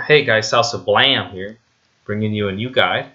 Hey guys, Salsa Blam here, bringing you a new guide.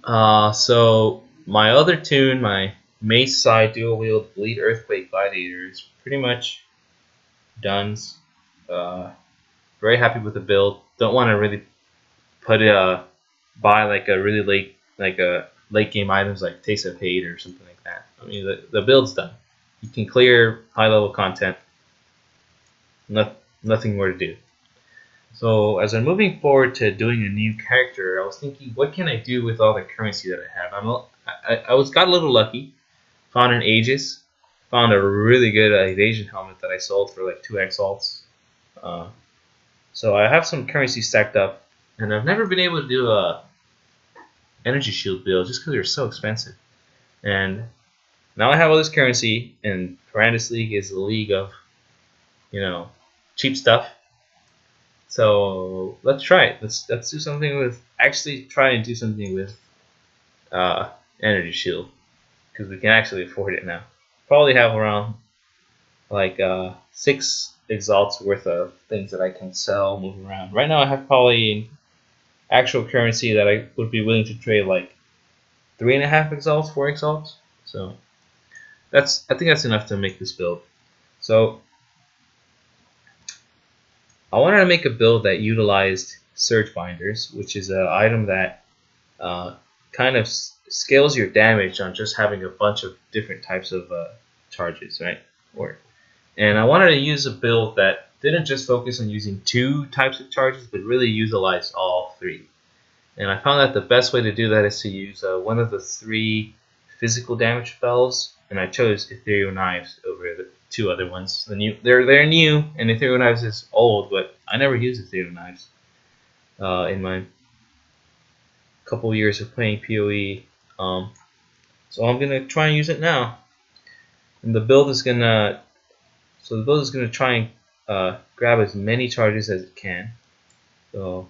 So my other tune, my Mace Side Dual Wield Bleed Earthquake Gladiator, is pretty much done. Uh, Very happy with the build. Don't want to really put buy like a really late game items like Taste of Hate or something like that. I mean the build's done. You can clear high level content. Nothing more to do. So as I'm moving forward to doing a new character, I was thinking, what can I do with all the currency that I have? Got a little lucky, found an Aegis, found a really good evasion helmet that I sold for like 2 Exiles. So I have some currency stacked up, and I've never been able to do a energy shield build just because they're so expensive. And now I have all this currency, and Brandis League is a league of, cheap stuff. So let's try it. Let's do something with try and do something with energy shield, because we can actually afford it now. Probably have around like 6 exalts worth of things that I can sell, move around. Right now I have probably actual currency that I would be willing to trade like 3.5 exalts, 4 exalts. So I think that's enough to make this build. So I wanted to make a build that utilized Surgebingers, which is an item that kind of scales your damage on just having a bunch of different types of charges, right? And I wanted to use a build that didn't just focus on using 2 types of charges, but really utilized all 3. And I found that the best way to do that is to use one of the 3 physical damage spells, and I chose Ethereal Knives over the 2 other ones. They're new, and Ethereal Knives is old, but I never used Ethereal Knives in my couple years of playing PoE. So I'm gonna try and use it now. And the build is gonna try and grab as many charges as it can. So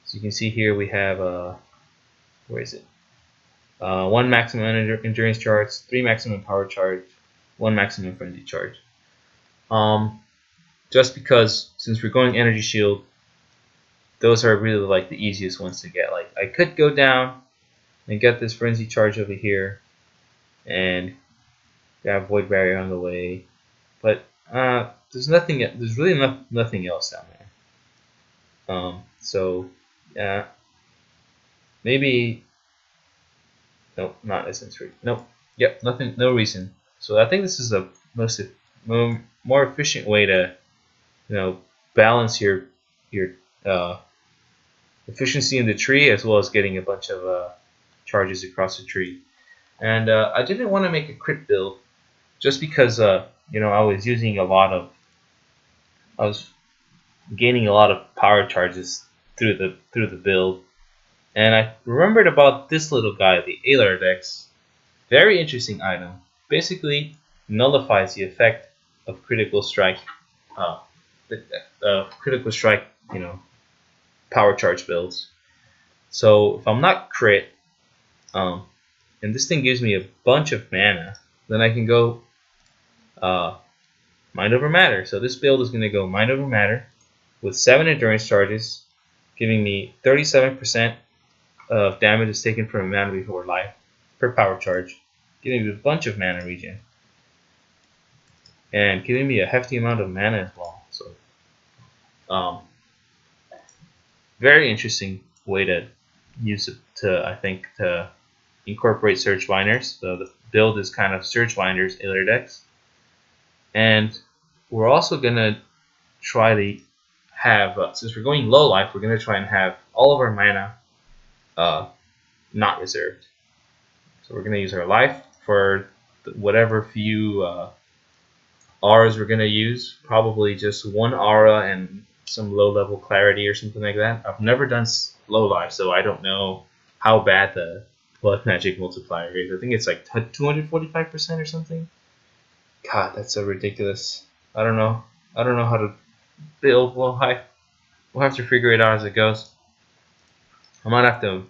as you can see here, we have where is it? 1 maximum endurance charge, 3 maximum power charge, 1 maximum frenzy charge. Just because since we're going energy shield, those are really like the easiest ones to get. Like I could go down and get this frenzy charge over here and grab void barrier on the way, but there's really nothing else down there. So yeah, maybe. Nope, not essence free. Nope. Yep, nothing. No reason. So I think this is the more efficient way to, balance your efficiency in the tree as well as getting a bunch of charges across the tree. And I didn't want to make a crit build just because I was gaining a lot of power charges through the build. And I remembered about this little guy, the Aylardex. Very interesting item. Basically nullifies the effect of critical strike, power charge builds. So if I'm not crit, and this thing gives me a bunch of mana, then I can go Mind Over Matter. So this build is going to go Mind Over Matter with 7 endurance charges, giving me 37% of damage is taken from a mana before life per power charge, giving me a bunch of mana regen, and giving me a hefty amount of mana as well. So, very interesting way to use it to incorporate Surgebingers. So the build is kind of Surgebingers Aylardex, and we're also gonna try to have since we're going low life, we're gonna try and have all of our mana not reserved. So we're going to use our life for whatever few auras we're going to use. Probably just 1 aura and some low level clarity or something like that. I've never done low life, so I don't know how bad the blood magic multiplier is. I think it's like 245% or something. God, that's so ridiculous. I don't know how to build low life. We'll have to figure it out as it goes. I might have to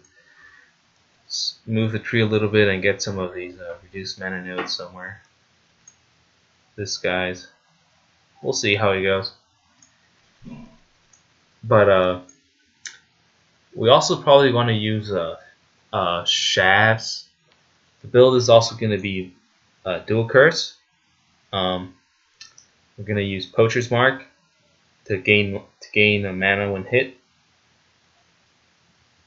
move the tree a little bit and get some of these reduced mana nodes somewhere. This guy's. We'll see how he goes. But we also probably want to use shafts. The build is also going to be dual curse. We're going to use Poacher's Mark to gain a mana when hit.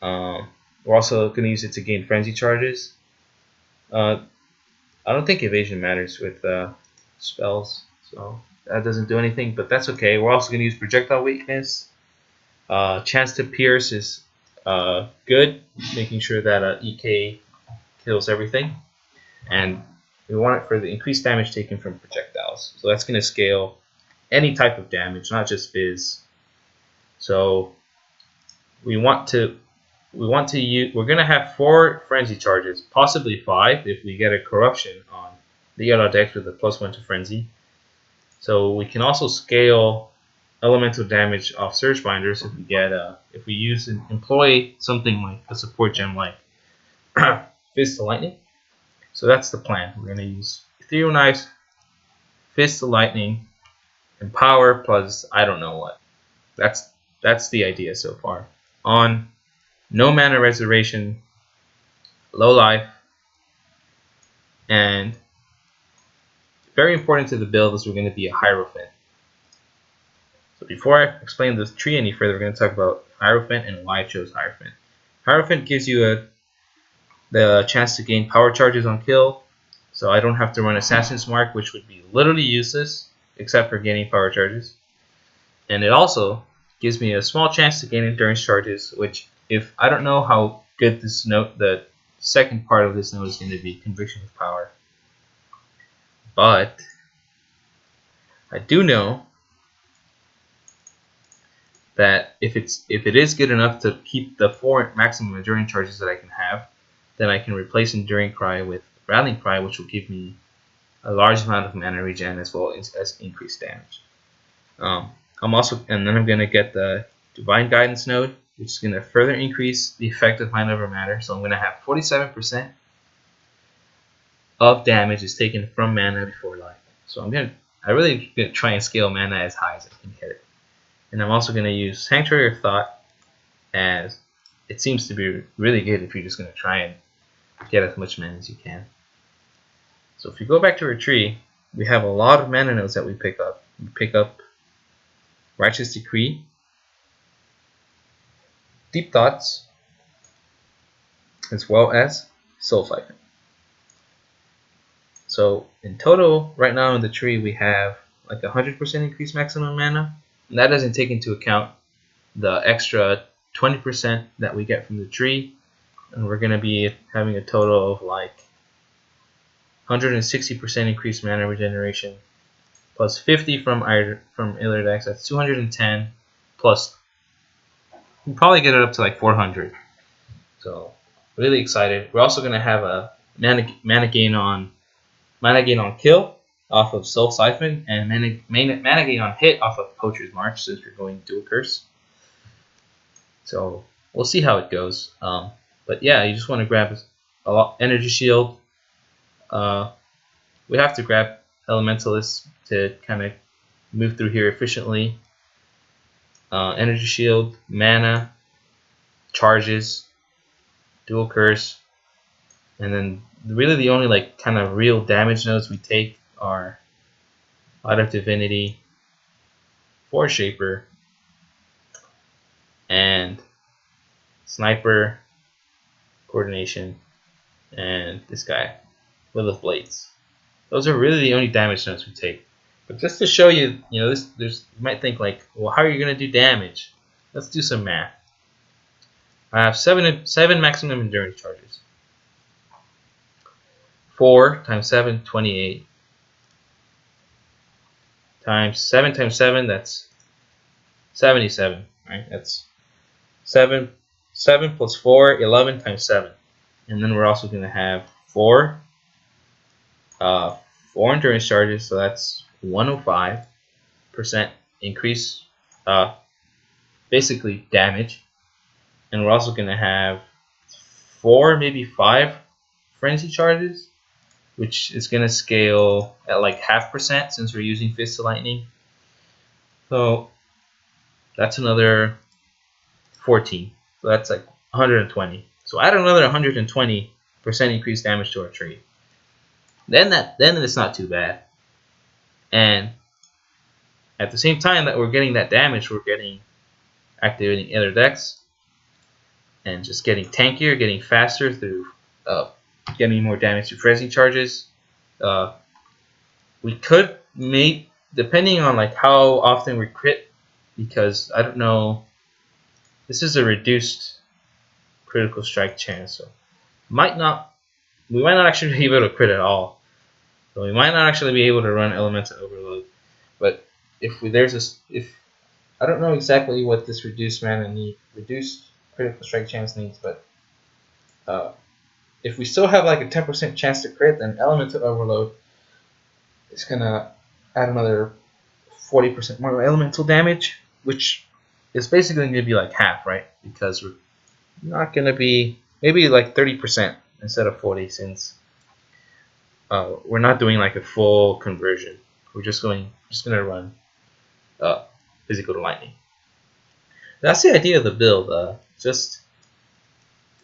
We're also going to use it to gain frenzy charges. I don't think evasion matters with spells, so that doesn't do anything, but that's okay. We're also going to use projectile weakness. Chance to pierce is good, making sure that EK kills everything, and we want it for the increased damage taken from projectiles. So that's going to scale any type of damage, not just Fizz. So we're going to have 4 frenzy charges, possibly 5 if we get a corruption on the Aylardex with a +1 to frenzy. So we can also scale elemental damage off Surgebingers if we get if we employ something like a support gem like Fist to Lightning. So that's the plan. We're going to use Ethereal Knives, Fist to Lightning, and power plus I don't know what. That's the idea so far. On no mana reservation, low life, and very important to the build is we're going to be a Hierophant. So before I explain this tree any further, we're going to talk about Heirophant and why I chose Hierophant. Hierophant gives you the chance to gain power charges on kill, so I don't have to run Assassin's Mark, which would be literally useless except for gaining power charges. And it also gives me a small chance to gain endurance charges, which if I don't know how good this note, the second part of this note is going to be Conviction with Power. But I do know that if it is good enough to keep the 4 maximum enduring charges that I can have, then I can replace Enduring Cry with Rallying Cry, which will give me a large amount of mana regen as well as increased damage. And then I'm going to get the Divine Guidance node, which is going to further increase the effect of Mind Over Matter. So I'm going to have 47% of damage is taken from mana before life. So I really going to try and scale mana as high as I can get it. And I'm also going to use Sanctuary of Thought, as it seems to be really good if you're just going to try and get as much mana as you can. So if you go back to our tree, we have a lot of mana nodes that we pick up. We pick up Righteous Decree, Deep Thoughts, as well as Soul Siphon. So in total, right now in the tree, we have like 100% increased maximum mana. And that doesn't take into account the extra 20% that we get from the tree. And we're going to be having a total of like 160% increased mana regeneration, plus 50 from Aylardex. That's 210, plus we'll probably get it up to like 400. So really excited. We're also going to have a mana gain on kill off of Soul Siphon, and mana gain on hit off of Poacher's Mark, since we're going dual curse. So we'll see how it goes. But yeah, you just want to grab a energy shield. We have to grab Elementalist to kind of move through here efficiently. Energy shield, mana, charges, dual curse, and then really the only like kind of real damage nodes we take are Light of Divinity, Force Shaper, and Sniper, Coordination, and this guy, Will of Blades. Those are really the only damage nodes we take. But just to show you, you might think like, well, how are you going to do damage? Let's do some math. I have 7 maximum endurance charges. 4 times 7, 28. Times 7 times 7, that's 77. Right? That's 7 plus 4, 11 times 7. And then we're also going to have 4 endurance charges, so that's 105% increase, basically damage. And we're also going to have 4, maybe 5 frenzy charges, which is going to scale at like 0.5% since we're using Fist to Lightning. So that's another 14. So that's like 120. So add another 120% increased damage to our tree. Then it's not too bad. And at the same time that we're getting that damage, we're getting activating Aylardex and just getting tankier, getting faster through getting more damage to frenzy charges. We could make, depending on like how often we crit, because I don't know, this is a reduced critical strike chance, so we might not actually be able to crit at all. So we might not actually be able to run Elemental Overload. But if I don't know exactly what this reduced critical strike chance needs, but if we still have like a 10% chance to crit, then Elemental Overload is gonna add another 40% more elemental damage, which is basically gonna be like half, right? Because we're not gonna be, maybe like 30% instead of 40, since we're not doing like a full conversion. We're just gonna run physical to lightning. That's the idea of the build. Just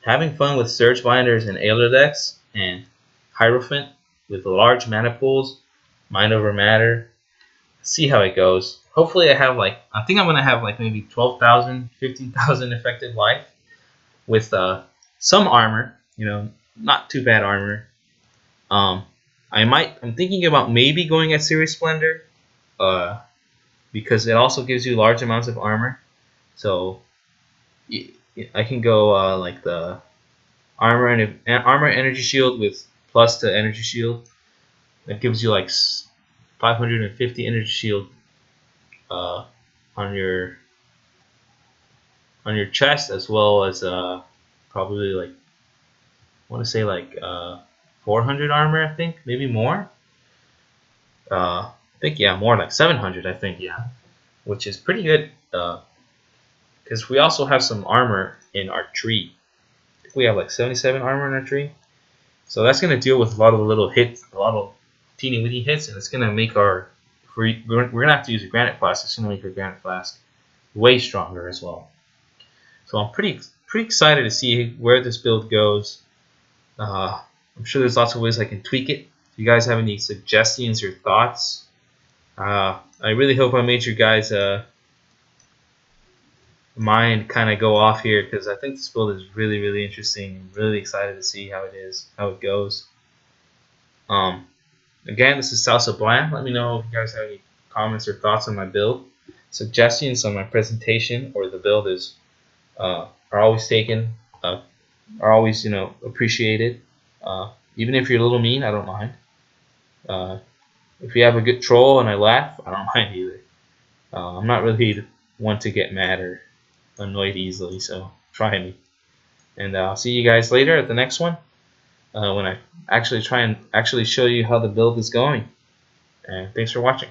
having fun with Surge Binders and Aylardex and Hierophant with large mana pools, mind over matter. See how it goes. Hopefully I think I'm gonna have like maybe 12,000, 15,000 effective life with some armor, not too bad armor. I'm thinking about maybe going at Series Splendor, because it also gives you large amounts of armor. So I can go like the armor and energy shield with plus to energy shield. That gives you like 550 energy shield on your chest, as well as probably like, I want to say like 400 armor, I think, maybe more. I think, yeah, more like 700, I think, yeah, which is pretty good, because we also have some armor in our tree. I think we have like 77 armor in our tree, so that's going to deal with a lot of the little hits, a lot of teeny weeny hits, and it's going to make our, we're going to have to use a Granite Flask. It's going to make our Granite Flask way stronger as well. So I'm pretty excited to see where this build goes. I'm sure there's lots of ways I can tweak it. If you guys have any suggestions or thoughts, I really hope I made you guys mind kind of go off here, because I think this build is really, really interesting. I'm really excited to see how it goes. Again, this is Salsa Bland. Let me know if you guys have any comments or thoughts on my build, suggestions on my presentation, or the build are always taken, are always appreciated. Even if you're a little mean, I don't mind. If you have a good troll and I laugh, I don't mind either. I'm not really one to get mad or annoyed easily, so try me. And I'll see you guys later at the next one, when I actually try and show you how the build is going. And thanks for watching.